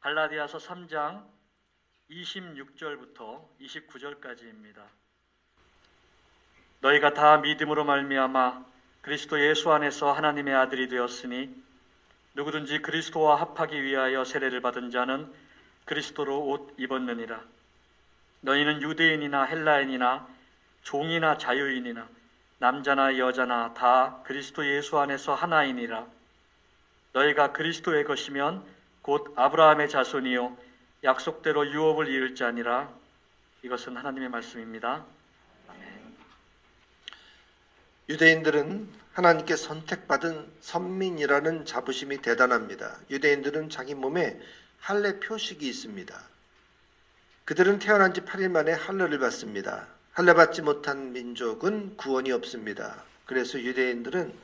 갈라디아서 3장 26절부터 29절까지입니다. 너희가 다 믿음으로 말미암아 그리스도 예수 안에서 하나님의 아들이 되었으니 누구든지 그리스도와 합하기 위하여 세례를 받은 자는 그리스도로 옷 입었느니라. 너희는 유대인이나 헬라인이나 종이나 자유인이나 남자나 여자나 다 그리스도 예수 안에서 하나이니라. 너희가 그리스도의 것이면 곧 아브라함의 자손이요 약속대로 유업을 이을 자니라. 이것은 하나님의 말씀입니다. 유대인들은 하나님께 선택받은 선민이라는 자부심이 대단합니다. 유대인들은 자기 몸에 할례 표식이 있습니다. 그들은 태어난 지 8일 만에 할례를 받습니다. 할례 받지 못한 민족은 구원이 없습니다. 그래서 유대인들은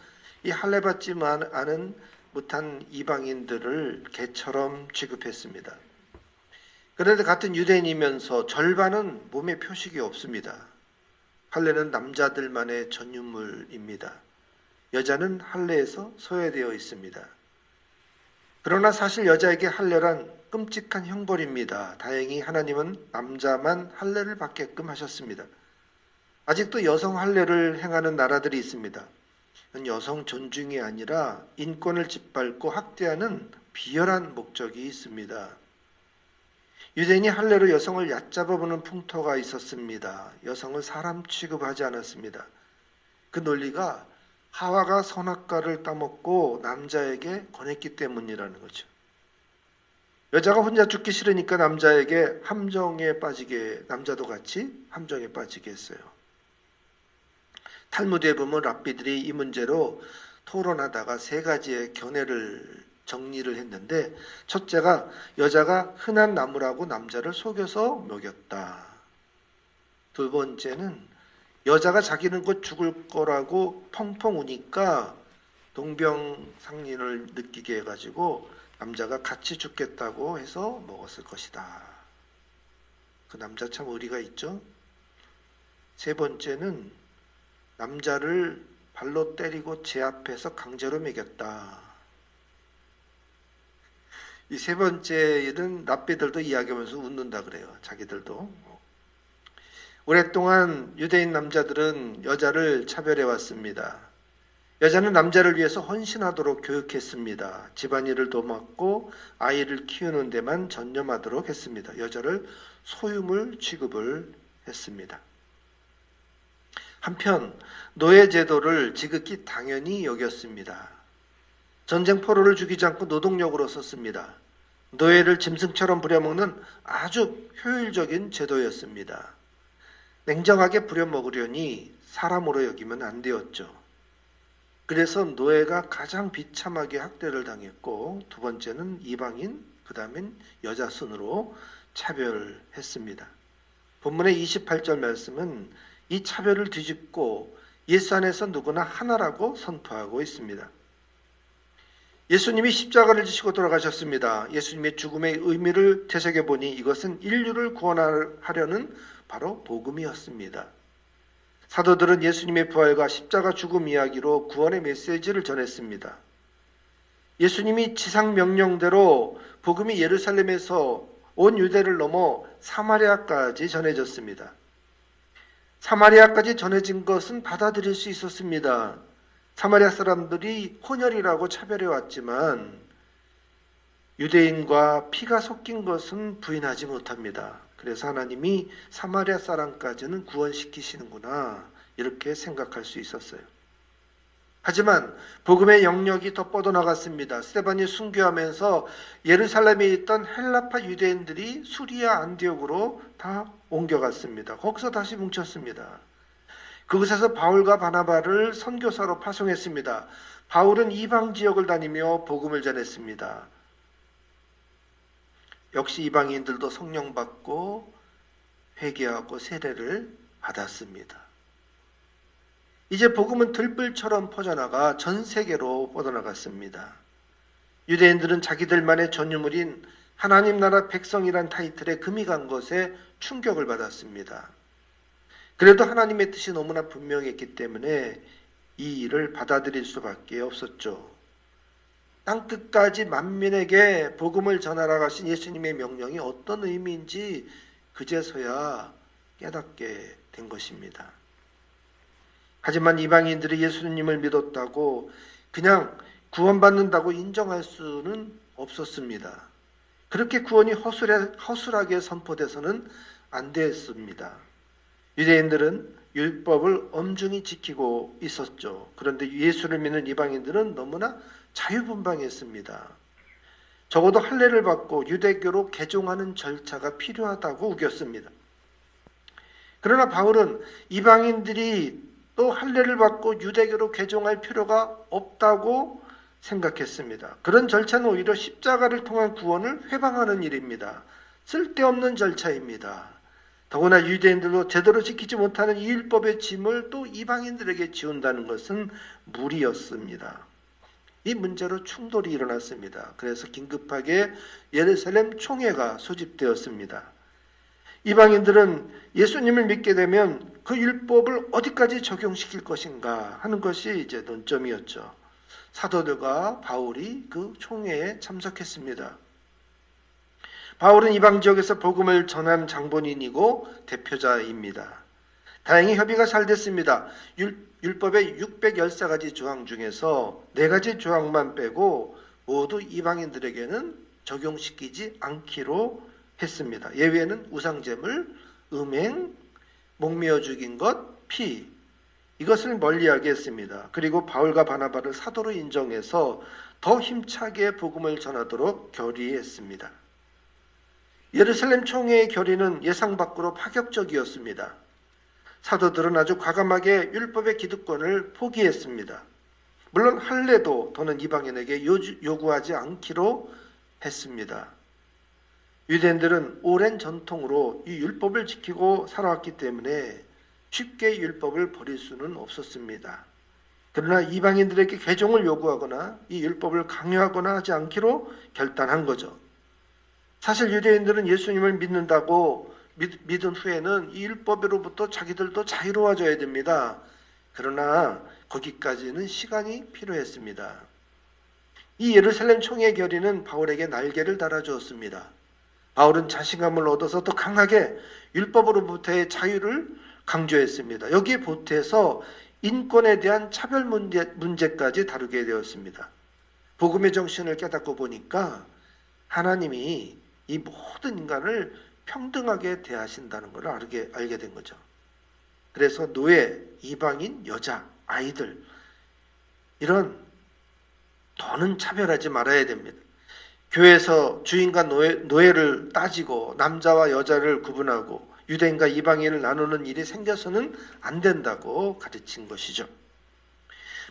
이 할례 받지 못한 이방인들을 개처럼 취급했습니다. 그런데 같은 유대인이면서 절반은 몸에 표식이 없습니다. 할례는 남자들만의 전유물입니다. 여자는 할례에서 소외되어 있습니다. 그러나 사실 여자에게 할례란 끔찍한 형벌입니다. 다행히 하나님은 남자만 할례를 받게끔 하셨습니다. 아직도 여성 할례를 행하는 나라들이 있습니다. 여성 존중이 아니라 인권을 짓밟고 학대하는 비열한 목적이 있습니다. 유대인이 할례로 여성을 얕잡아보는 풍토가 있었습니다. 여성을 사람 취급하지 않았습니다. 그 논리가 하와가 선악과를 따먹고 남자에게 권했기 때문이라는 거죠. 여자가 혼자 죽기 싫으니까 남자에게 함정에 빠지게, 남자도 같이 함정에 빠지게 했어요. 탈무드에 보면 랍비들이 이 문제로 토론하다가 세 가지의 견해를 정리를 했는데, 첫째가 여자가 흔한 나무라고 남자를 속여서 먹였다. 두 번째는 여자가 자기는 곧 죽을 거라고 펑펑 우니까 동병상련을 느끼게 해가지고 남자가 같이 죽겠다고 해서 먹었을 것이다. 그 남자 참 의리가 있죠. 세 번째는 남자를 발로 때리고 제 앞에서 강제로 먹였다. 이 세 번째 일은 랍비들도 이야기하면서 웃는다 그래요. 자기들도. 오랫동안 유대인 남자들은 여자를 차별해 왔습니다. 여자는 남자를 위해서 헌신하도록 교육했습니다. 집안일을 도맡고 아이를 키우는 데만 전념하도록 했습니다. 여자를 소유물 취급을 했습니다. 한편 노예 제도를 지극히 당연히 여겼습니다. 전쟁 포로를 죽이지 않고 노동력으로 썼습니다. 노예를 짐승처럼 부려먹는 아주 효율적인 제도였습니다. 냉정하게 부려먹으려니 사람으로 여기면 안 되었죠. 그래서 노예가 가장 비참하게 학대를 당했고, 두 번째는 이방인, 그 다음엔 여자 순으로 차별했습니다. 본문의 28절 말씀은 이 차별을 뒤집고 예수 안에서 누구나 하나라고 선포하고 있습니다. 예수님이 십자가를 지시고 돌아가셨습니다. 예수님의 죽음의 의미를 되새겨보니 이것은 인류를 구원하려는 바로 복음이었습니다. 사도들은 예수님의 부활과 십자가 죽음 이야기로 구원의 메시지를 전했습니다. 예수님이 지상 명령대로 복음이 예루살렘에서 온 유대를 넘어 사마리아까지 전해졌습니다. 사마리아까지 전해진 것은 받아들일 수 있었습니다. 사마리아 사람들이 혼혈이라고 차별해 왔지만 유대인과 피가 섞인 것은 부인하지 못합니다. 그래서 하나님이 사마리아 사람까지는 구원시키시는구나, 이렇게 생각할 수 있었어요. 하지만 복음의 영역이 더 뻗어나갔습니다. 스데반이 순교하면서 예루살렘에 있던 헬라파 유대인들이 수리아 안디옥으로 다 옮겨갔습니다. 거기서 다시 뭉쳤습니다. 그곳에서 바울과 바나바를 선교사로 파송했습니다. 바울은 이방 지역을 다니며 복음을 전했습니다. 역시 이방인들도 성령 받고 회개하고 세례를 받았습니다. 이제 복음은 들불처럼 퍼져나가 전 세계로 뻗어나갔습니다. 유대인들은 자기들만의 전유물인 하나님 나라 백성이란 타이틀에 금이 간 것에 충격을 받았습니다. 그래도 하나님의 뜻이 너무나 분명했기 때문에 이 일을 받아들일 수밖에 없었죠. 땅끝까지 만민에게 복음을 전하라고 하신 예수님의 명령이 어떤 의미인지 그제서야 깨닫게 된 것입니다. 하지만 이방인들이 예수님을 믿었다고 그냥 구원받는다고 인정할 수는 없었습니다. 그렇게 구원이 허술하게 선포돼서는 안 됐습니다. 유대인들은 율법을 엄중히 지키고 있었죠. 그런데 예수를 믿는 이방인들은 너무나 자유분방했습니다. 적어도 할례를 받고 유대교로 개종하는 절차가 필요하다고 우겼습니다. 그러나 바울은 이방인들이 또 할례를 받고 유대교로 개종할 필요가 없다고 생각했습니다. 그런 절차는 오히려 십자가를 통한 구원을 회방하는 일입니다. 쓸데없는 절차입니다. 더구나 유대인들도 제대로 지키지 못하는 이 율법의 짐을 또 이방인들에게 지운다는 것은 무리였습니다. 이 문제로 충돌이 일어났습니다. 그래서 긴급하게 예루살렘 총회가 소집되었습니다. 이방인들은 예수님을 믿게 되면 그 율법을 어디까지 적용시킬 것인가 하는 것이 이제 논점이었죠. 사도들과 바울이 그 총회에 참석했습니다. 바울은 이방 지역에서 복음을 전한 장본인이고 대표자입니다. 다행히 협의가 잘 됐습니다. 율법의 614가지 조항 중에서 4가지 조항만 빼고 모두 이방인들에게는 적용시키지 않기로 했습니다. 예외는 우상제물, 음행, 목매어 죽인 것, 피, 이것을 멀리하게 했습니다. 그리고 바울과 바나바를 사도로 인정해서 더 힘차게 복음을 전하도록 결의했습니다. 예루살렘 총회의 결의는 예상 밖으로 파격적이었습니다. 사도들은 아주 과감하게 율법의 기득권을 포기했습니다. 물론 할례도 더는 이방인에게 요구하지 않기로 했습니다. 유대인들은 오랜 전통으로 이 율법을 지키고 살아왔기 때문에 쉽게 율법을 버릴 수는 없었습니다. 그러나 이방인들에게 개종을 요구하거나 이 율법을 강요하거나 하지 않기로 결단한 거죠. 사실 유대인들은 예수님을 믿는다고 믿은 후에는 이 율법으로부터 자기들도 자유로워져야 됩니다. 그러나 거기까지는 시간이 필요했습니다. 이 예루살렘 총회 결의는 바울에게 날개를 달아주었습니다. 바울은 자신감을 얻어서 더 강하게 율법으로부터의 자유를 강조했습니다. 여기에 보태서 인권에 대한 차별 문제까지 다루게 되었습니다. 복음의 정신을 깨닫고 보니까 하나님이 이 모든 인간을 평등하게 대하신다는 걸 알게 된 거죠. 그래서 노예, 이방인, 여자, 아이들 이런 더는 차별하지 말아야 됩니다. 교회에서 주인과 노예를 따지고 남자와 여자를 구분하고 유대인과 이방인을 나누는 일이 생겨서는 안 된다고 가르친 것이죠.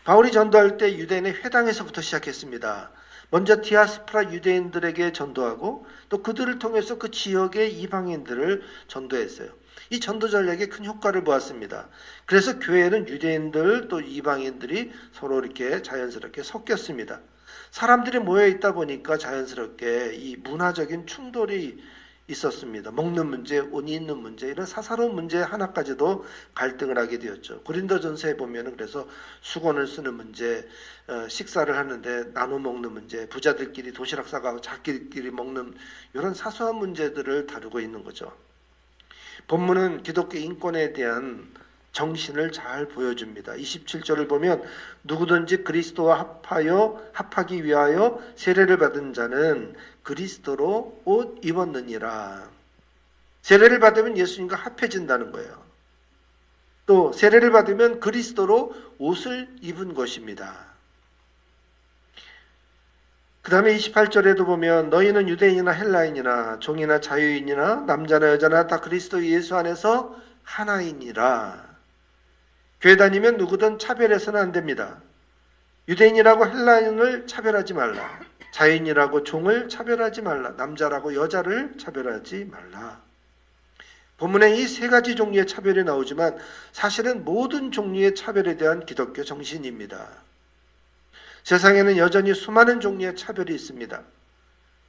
바울이 전도할 때 유대인의 회당에서부터 시작했습니다. 먼저 디아스포라 유대인들에게 전도하고 또 그들을 통해서 그 지역의 이방인들을 전도했어요. 이 전도 전략에 큰 효과를 보았습니다. 그래서 교회에는 유대인들 또 이방인들이 서로 이렇게 자연스럽게 섞였습니다. 사람들이 모여 있다 보니까 자연스럽게 이 문화적인 충돌이 있었습니다. 먹는 문제, 옷 입는 문제, 이런 사사로운 문제 하나까지도 갈등을 하게 되었죠. 고린도전서에 보면은 그래서 수건을 쓰는 문제, 식사를 하는데 나눠 먹는 문제, 부자들끼리 도시락 싸가고 자기들끼리 먹는 이런 사소한 문제들을 다루고 있는 거죠. 본문은 기독교 인권에 대한 정신을 잘 보여줍니다. 27절을 보면 누구든지 그리스도와 합하기 위하여 세례를 받은 자는 그리스도로 옷 입었느니라. 세례를 받으면 예수님과 합해진다는 거예요. 또 세례를 받으면 그리스도로 옷을 입은 것입니다. 그 다음에 28절에도 보면 너희는 유대인이나 헬라인이나 종이나 자유인이나 남자나 여자나 다 그리스도 예수 안에서 하나이니라. 교회 다니면 누구든 차별해서는 안 됩니다. 유대인이라고 헬라인을 차별하지 말라. 자유인이라고 종을 차별하지 말라. 남자라고 여자를 차별하지 말라. 본문에 이 3가지 종류의 차별이 나오지만 사실은 모든 종류의 차별에 대한 기독교 정신입니다. 세상에는 여전히 수많은 종류의 차별이 있습니다.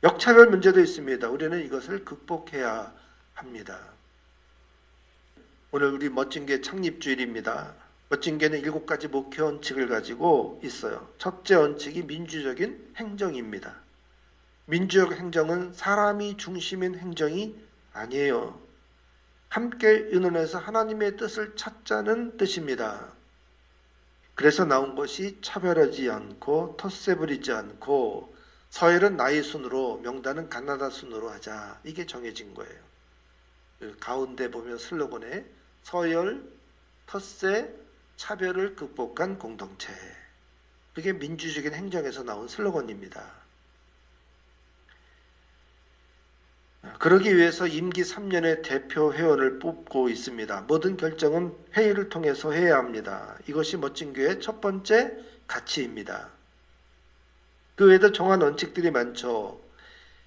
역차별 문제도 있습니다. 우리는 이것을 극복해야 합니다. 오늘 우리 멋진 게 창립주일입니다. 멋진교회는 7가지 목회 원칙을 가지고 있어요. 첫째 원칙이 민주적인 행정입니다. 민주적 행정은 사람이 중심인 행정이 아니에요. 함께 의논해서 하나님의 뜻을 찾자는 뜻입니다. 그래서 나온 것이 차별하지 않고 텃세 부리지 않고 서열은 나이 순으로 명단은 가나다 순으로 하자. 이게 정해진 거예요. 가운데 보면 슬로건에 서열, 텃세, 차별을 극복한 공동체. 그게 민주적인 행정에서 나온 슬로건입니다. 그러기 위해서 임기 3년의 대표 회원을 뽑고 있습니다. 모든 결정은 회의를 통해서 해야 합니다. 이것이 멋진교회의 첫 번째 가치입니다. 그 외에도 정한 원칙들이 많죠.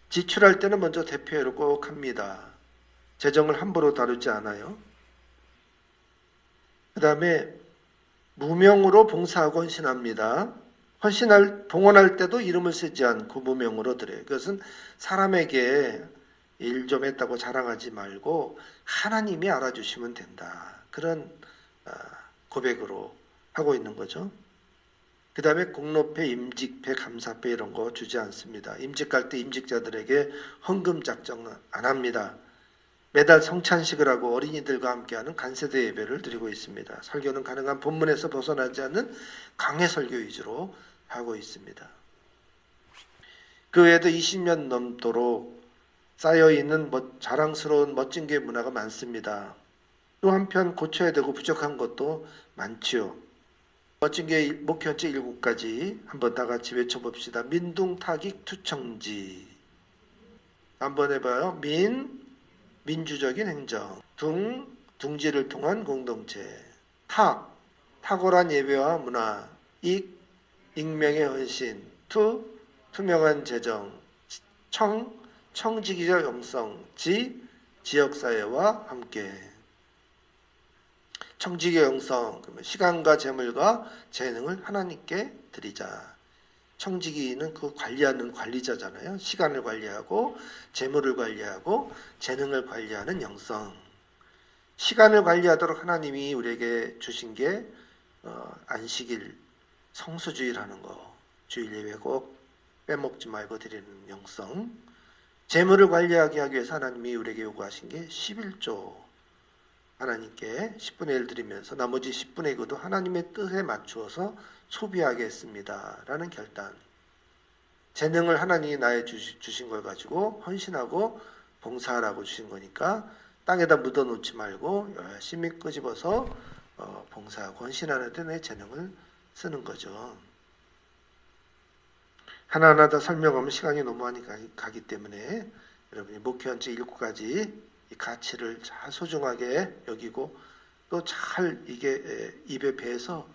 지출할 때는 먼저 대표회로 꼭 합니다. 재정을 함부로 다루지 않아요. 그 다음에 무명으로 봉사하고 헌신합니다. 봉헌할 때도 이름을 쓰지 않고 무명으로 드려요. 그것은 사람에게 일 좀 했다고 자랑하지 말고 하나님이 알아주시면 된다. 그런 고백으로 하고 있는 거죠. 그 다음에 공로패, 임직패, 감사패 이런 거 주지 않습니다. 임직할 때 임직자들에게 헌금 작정은 안 합니다. 매달 성찬식을 하고 어린이들과 함께하는 간세대 예배를 드리고 있습니다. 설교는 가능한 본문에서 벗어나지 않는 강해 설교 위주로 하고 있습니다. 그 외에도 20년 넘도록 쌓여있는 자랑스러운 멋진 교회 문화가 많습니다. 또 한편 고쳐야 되고 부족한 것도 많지요. 멋진 교회 목회 원칙 7가지 한번 다 같이 외쳐봅시다. 민둥타깃 투청지. 한번 해봐요. 민주적인 행정. 둥지를 통한 공동체. 탁월한 예배와 문화. 익명의 헌신. 투명한 재정. 청지기적 영성. 지역사회와 함께. 청지기적 영성, 시간과 재물과 재능을 하나님께 드리자. 청지기는 그 관리하는 관리자잖아요. 시간을 관리하고 재물을 관리하고 재능을 관리하는 영성. 시간을 관리하도록 하나님이 우리에게 주신 게 안식일, 성수주의라는 거. 주일 예배 꼭 빼먹지 말고 드리는 영성. 재물을 관리하게 하기 위해서 하나님이 우리에게 요구하신 게 11조. 하나님께 10분의 1 드리면서 나머지 10분의 1도 하나님의 뜻에 맞추어서 소비하겠습니다. 라는 결단. 재능을 하나님이 나에 주신 걸 가지고 헌신하고 봉사하라고 주신 거니까 땅에다 묻어놓지 말고 열심히 끄집어서 봉사하고 헌신하는 데 내 재능을 쓰는 거죠. 하나하나 다 설명하면 시간이 너무 많이 가기 때문에 여러분이 목회 원칙 7가지 이 가치를 잘 소중하게 여기고 또 잘 이게 입에 배서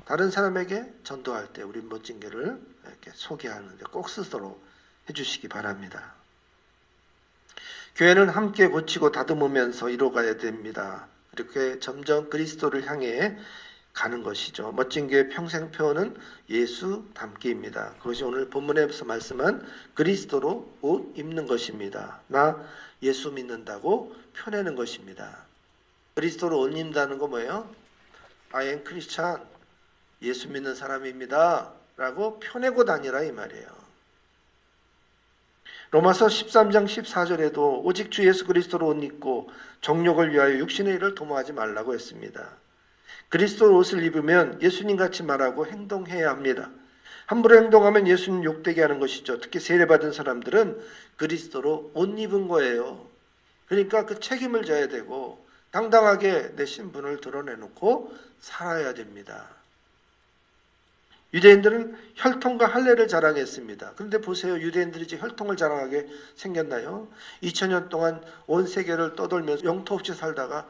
다른 사람에게 전도할 때 우리 멋진 교를 이렇게 소개하는데 꼭 쓰도록 해주시기 바랍니다. 교회는 함께 고치고 다듬으면서 이뤄가야 됩니다. 이렇게 점점 그리스도를 향해 가는 것이죠. 멋진 교회 평생표어는 예수 닮기입니다. 그것이 오늘 본문에서 말씀한 그리스도로 옷 입는 것입니다. 나 예수 믿는다고 표내는 것입니다. 그리스도로 옷 입는다는 거 뭐예요? I am Christian. 예수 믿는 사람입니다. 라고 표내고 다니라 이 말이에요. 로마서 13장 14절에도 오직 주 예수 그리스도로 옷 입고 정욕을 위하여 육신의 일을 도모하지 말라고 했습니다. 그리스도 옷을 입으면 예수님 같이 말하고 행동해야 합니다. 함부로 행동하면 예수님 욕되게 하는 것이죠. 특히 세례받은 사람들은 그리스도로 옷 입은 거예요. 그러니까 그 책임을 져야 되고 당당하게 내 신분을 드러내놓고 살아야 됩니다. 유대인들은 혈통과 할례를 자랑했습니다. 그런데 보세요. 유대인들이 지금 혈통을 자랑하게 생겼나요? 2000년 동안 온 세계를 떠돌면서 영토 없이 살다가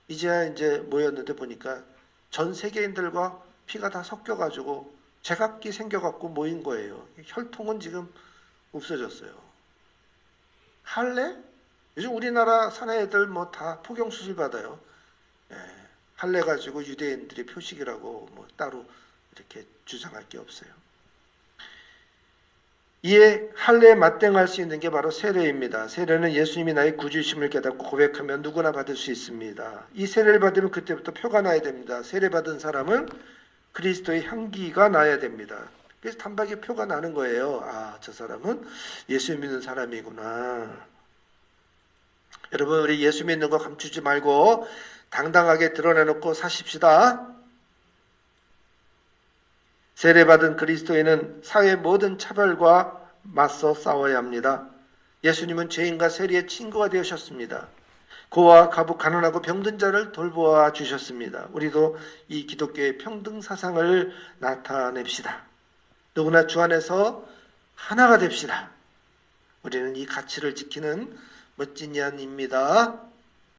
이제야 이제 모였는데 보니까 전 세계인들과 피가 다 섞여가지고 제각기 생겨갖고 모인 거예요. 혈통은 지금 없어졌어요. 할례? 요즘 우리나라 사내 애들 뭐 다 포경 수술 받아요. 할례 가지고 유대인들의 표식이라고 뭐 따로 이렇게 주장할 게 없어요. 이에 할례에 맞대응할 수 있는 게 바로 세례입니다. 세례는 예수님이 나의 구주이심을 깨닫고 고백하면 누구나 받을 수 있습니다. 이 세례를 받으면 그때부터 표가 나야 됩니다. 세례받은 사람은 그리스도의 향기가 나야 됩니다. 그래서 단박에 표가 나는 거예요. 아, 저 사람은 예수 믿는 사람이구나. 여러분, 우리 예수 믿는 거 감추지 말고 당당하게 드러내놓고 사십시다. 세례받은 그리스도인은 사회의 모든 차별과 맞서 싸워야 합니다. 예수님은 죄인과 세리의 친구가 되셨습니다. 고아, 가부, 가난하고 병든 자를 돌보아 주셨습니다. 우리도 이 기독교의 평등 사상을 나타냅시다. 누구나 주 안에서 하나가 됩시다. 우리는 이 가치를 지키는 멋진 이안입니다.